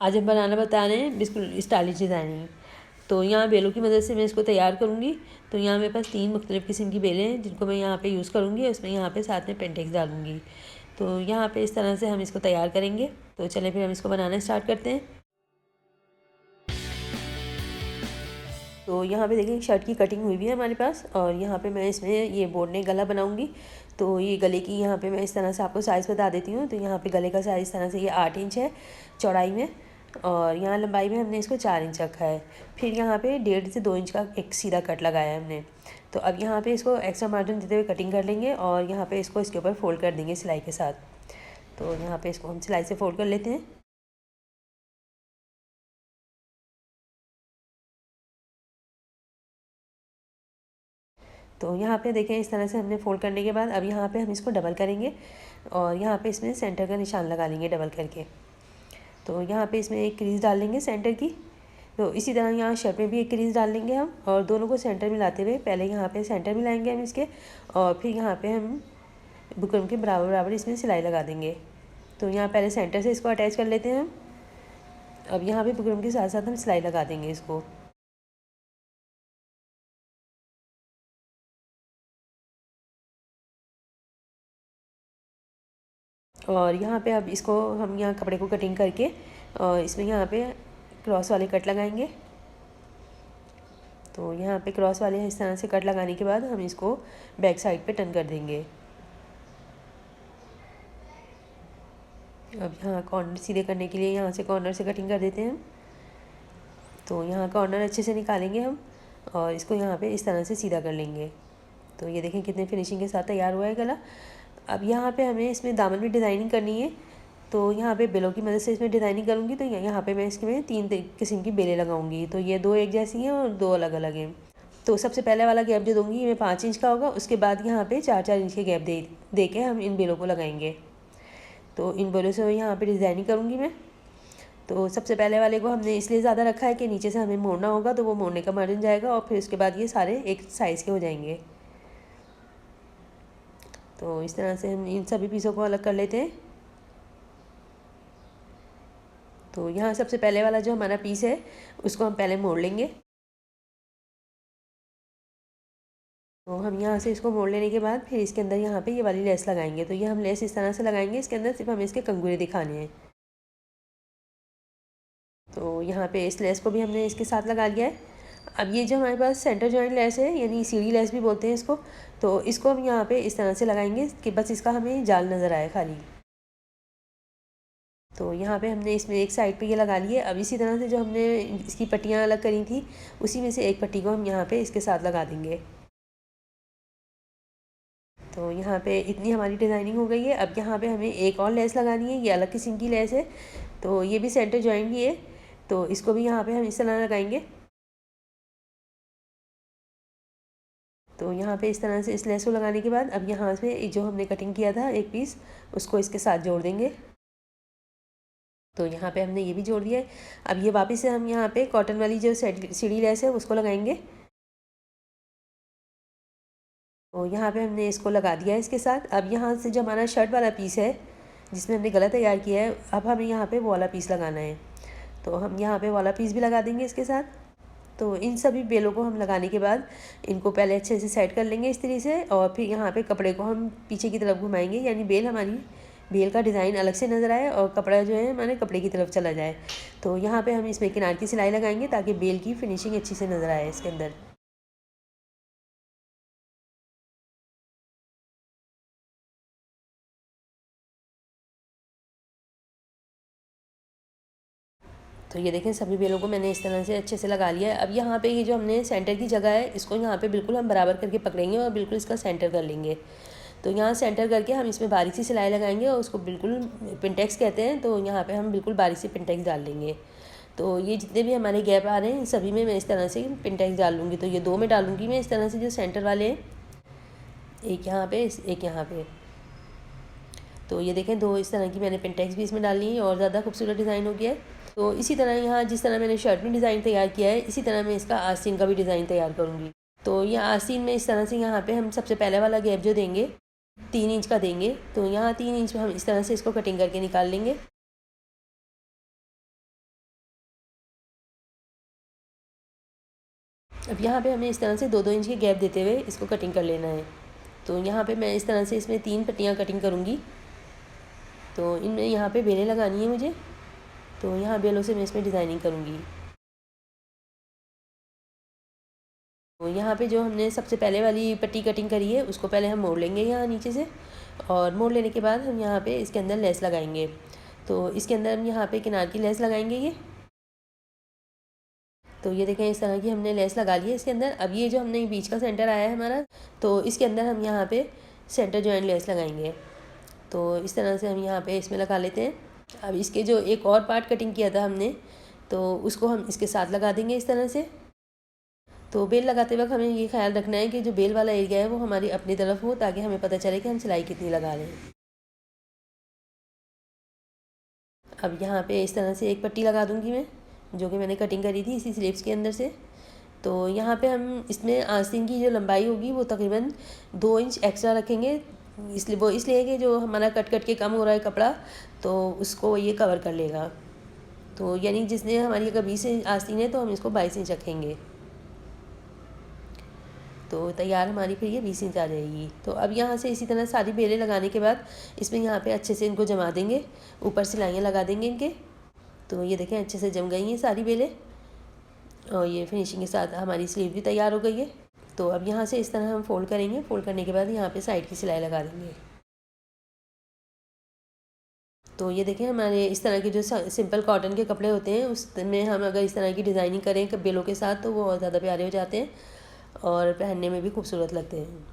आज हम बनाना बता रहे हैं बिल्कुल स्टाइलिश डिज़ाइनिंग। तो यहाँ बेलों की मदद से मैं इसको तैयार करूँगी। तो यहाँ मेरे पास 3 मुख्तलिफ़ किस्म की बेलें हैं जिनको मैं यहाँ पे यूज़ करूँगी। उसमें यहाँ पे साथ में पेंटेक्स डालूँगी। तो यहाँ पे इस तरह से हम इसको तैयार करेंगे। तो चलें फिर हम इसको बनाना स्टार्ट करते हैं। तो यहाँ पे देखिए शर्ट की कटिंग हुई भी है हमारे पास, और यहाँ पे मैं इसमें ये बोर्ड गला बनाऊँगी। तो ये गले की यहाँ पे मैं इस तरह से आपको साइज़ बता देती हूँ। तो यहाँ पे गले का साइज़ इस तरह से ये 8 इंच है चौड़ाई में, और यहाँ लंबाई में हमने इसको 4 इंच रखा है। फिर यहाँ पे 1.5 से 2 इंच का एक सीधा कट लगाया है हमने। तो अब यहाँ पे इसको एक्स्ट्रा मार्जिन देते हुए कटिंग कर लेंगे, और यहाँ पे इसको इसके ऊपर फोल्ड कर देंगे सिलाई के साथ। तो यहाँ पे इसको हम सिलाई से फोल्ड कर लेते हैं। तो यहाँ पे देखें इस तरह से हमने फोल्ड करने के बाद अब यहाँ पे हम इसको डबल करेंगे, और यहाँ पे इसमें सेंटर का निशान लगा लेंगे डबल करके। तो यहाँ पे इसमें एक क्रीज़ डाल लेंगे सेंटर की। तो इसी तरह यहाँ शर्ट में भी एक क्रीज़ डाल लेंगे हम, और दोनों को सेंटर मिलाते हुए पहले यहाँ पे सेंटर मिलाएंगे हम इसके, और फिर यहाँ पे हम बुकरम के बराबर बराबर इसमें सिलाई लगा देंगे। तो यहाँ पहले सेंटर से इसको अटैच कर लेते हैं हम। अब यहाँ पे बुकरम के साथ साथ हम सिलाई लगा देंगे इसको। और यहाँ पे अब इसको हम यहाँ कपड़े को कटिंग करके और इसमें यहाँ पे क्रॉस वाले कट लगाएंगे। तो यहाँ पे क्रॉस वाले इस तरह से कट लगाने के बाद हम इसको बैक साइड पे टर्न कर देंगे। अब यहाँ कॉर्नर सीधे करने के लिए यहाँ से कॉर्नर से कटिंग कर देते हैं हम। तो यहाँ कॉर्नर अच्छे से निकालेंगे हम, और इसको यहाँ पे इस तरह से सीधा कर लेंगे। तो ये देखें कितने फिनिशिंग के साथ तैयार हुआ है गला। अब यहाँ पे हमें इसमें दामन में डिज़ाइनिंग करनी है। तो यहाँ पे बेलों की मदद से इसमें डिज़ाइनिंग करूँगी। तो यहाँ पे मैं इसमें 3 किस्म की बेलें लगाऊंगी। तो ये 2 एक जैसी हैं और 2 अलग अलग हैं। तो सबसे पहले वाला गैप जो दूँगी ये 5 इंच का होगा। उसके बाद यहाँ पे 4-4 इंच के गैप दे के हम इन बेलों को लगाएंगे। तो इन बेलों से यहाँ पे डिज़ाइनिंग करूँगी मैं। तो सबसे पहले वाले को हमने इसलिए ज़्यादा रखा है कि नीचे से हमें मोड़ना होगा, तो वो मोड़ने का मार्जिन जाएगा, और फिर उसके बाद ये सारे एक साइज़ के हो जाएंगे। तो इस तरह से हम इन सभी पीसों को अलग कर लेते हैं। तो यहाँ सबसे पहले वाला जो हमारा पीस है उसको हम पहले मोड़ लेंगे। तो हम यहाँ से इसको मोड़ लेने के बाद फिर इसके अंदर यहाँ पे ये वाली लेस लगाएंगे। तो ये हम लेस इस तरह से लगाएंगे, इसके अंदर सिर्फ हमें इसके कंगूरे दिखाने हैं। तो यहाँ पे इस लेस को भी हमने इसके साथ लगा लिया है। अब ये जो हमारे पास सेंटर जॉइंट लेस है, यानी सीढ़ी लेस भी बोलते हैं इसको, तो इसको हम यहाँ पे इस तरह से लगाएंगे कि बस इसका हमें जाल नज़र आए खाली। तो यहाँ पे हमने इसमें एक साइड पे ये लगा लिए। अब इसी तरह से जो हमने इसकी पट्टियाँ अलग करी थी उसी में से एक पट्टी को हम यहाँ पे इसके साथ लगा देंगे। तो यहाँ पे इतनी हमारी डिज़ाइनिंग हो गई है। अब यहाँ पे हमें एक और लेस लगानी है, ये अलग किस्म की लेस है। तो ये भी सेंटर जॉइंट ही है, तो इसको भी यहाँ पे हम इस तरह लगाएंगे। तो यहाँ पे इस तरह से इस लेस को लगाने के बाद अब यहाँ से जो हमने कटिंग किया था एक पीस, उसको इसके साथ जोड़ देंगे। तो यहाँ पे हमने ये भी जोड़ दिया है। अब ये वापस से हम यहाँ पे कॉटन वाली जो सीढ़ी लेस है उसको लगाएंगे। तो यहाँ पे हमने इसको लगा दिया है इसके साथ। अब यहाँ से जो हमारा शर्ट वाला पीस है जिसमें हमने गला तैयार किया है, अब हमें यहाँ पे वो वाला पीस लगाना है। तो हम यहाँ पे वाला पीस भी लगा देंगे इसके साथ। तो इन सभी बेलों को हम लगाने के बाद इनको पहले अच्छे से सेट कर लेंगे इस तरीके से, और फिर यहाँ पे कपड़े को हम पीछे की तरफ घुमाएंगे, यानी बेल का डिज़ाइन अलग से नज़र आए और कपड़ा जो है हमारे कपड़े की तरफ चला जाए। तो यहाँ पे हम इसमें किनार की सिलाई लगाएंगे ताकि बेल की फिनिशिंग अच्छी से नज़र आए इसके अंदर। तो ये देखें सभी बेलों को मैंने इस तरह से अच्छे से लगा लिया है। अब यहाँ पे ये जो हमने सेंटर की जगह है इसको यहाँ पे बिल्कुल हम बराबर करके पकड़ेंगे और बिल्कुल इसका सेंटर कर लेंगे। तो यहाँ सेंटर करके हम इसमें बारीक सी सिलाई लगाएंगे, और उसको बिल्कुल पिंटेक्स कहते हैं। तो यहाँ पे हम बिल्कुल बारीक सी पिंटेक्स डाल लेंगे। तो ये जितने भी हमारे गैप आ रहे हैं सभी में मैं इस तरह से पिंटेक्स डाल लूँगी। तो ये 2 में डालूँगी मैं इस तरह से जो सेंटर वाले हैं, एक यहाँ पे एक यहाँ पे। तो ये देखें 2 इस तरह की मैंने पिंटेक्स भी इसमें डाली है, और ज़्यादा खूबसूरत डिज़ाइन हो गया है। तो इसी तरह यहाँ जिस तरह मैंने शर्ट में डिज़ाइन तैयार किया है इसी तरह मैं इसका आस्तीन का भी डिज़ाइन तैयार करूँगी। तो ये आस्तीन में इस तरह से यहाँ पे हम सबसे पहले वाला गैप जो देंगे 3 इंच का देंगे। तो यहाँ 3 इंच में हम इस तरह से इसको कटिंग करके निकाल लेंगे। अब यहाँ पे हमें इस तरह से 2-2 इंच की गैप देते हुए इसको कटिंग कर लेना है। तो यहाँ पे मैं इस तरह से इसमें 3 पट्टियाँ कटिंग करूँगी। तो इनमें यहाँ पे बेलें लगानी है मुझे, तो यहाँ बेलों से मैं इसमें डिज़ाइनिंग करूँगी। तो यहाँ पे जो हमने सबसे पहले वाली पट्टी कटिंग करी है उसको पहले हम मोड़ लेंगे यहाँ नीचे से, और मोड़ लेने के बाद हम यहाँ पे इसके अंदर लेस लगाएंगे। तो इसके अंदर हम यहाँ पे किनार की लेस लगाएंगे ये। तो ये देखें इस तरह की हमने लेस लगा ली है इसके अंदर। अब ये जो हमने बीच का सेंटर आया है हमारा, तो इसके अंदर हम यहाँ पे सेंटर जॉइंट लेस लगाएंगे। तो इस तरह से हम यहाँ पे इसमें लगा लेते हैं। अब इसके जो एक और पार्ट कटिंग किया था हमने, तो उसको हम इसके साथ लगा देंगे इस तरह से। तो बेल लगाते वक्त हमें ये ख्याल रखना है कि जो बेल वाला एरिया है वो हमारी अपनी तरफ हो, ताकि हमें पता चले कि हम सिलाई कितनी लगा रहे हैं। अब यहाँ पे इस तरह से एक पट्टी लगा दूँगी मैं, जो कि मैंने कटिंग करी थी इसी स्लीव्स के अंदर से। तो यहाँ पे हम इसमें आस्तीन की जो लंबाई होगी वो तकरीबन 2 इंच एक्स्ट्रा रखेंगे, इसलिए कि जो हमारा कट के कम हो रहा है कपड़ा, तो उसको ये कवर कर लेगा। तो यानी जिसने हमारी अगर 20 इंच आस्तीन है तो हम इसको 22 इंच रखेंगे। तो तैयार हमारी फिर ये 20 इंच आ जाएगी। तो अब यहाँ से इसी तरह सारी बेलें लगाने के बाद इसमें यहाँ पे अच्छे से इनको जमा देंगे, ऊपर सिलाइयाँ लगा देंगे इनके। तो ये देखें अच्छे से जम गई हैं सारी बेलें, और ये फिनिशिंग के साथ हमारी स्लीव भी तैयार हो गई है। तो अब यहाँ से इस तरह हम फोल्ड करेंगे, फोल्ड करने के बाद यहाँ पे साइड की सिलाई लगा देंगे। तो ये देखें हमारे इस तरह के जो सिंपल कॉटन के कपड़े होते हैं उसमें हम अगर इस तरह की डिज़ाइनिंग करें बेलों के साथ, तो वो और ज़्यादा प्यारे हो जाते हैं और पहनने में भी खूबसूरत लगते हैं।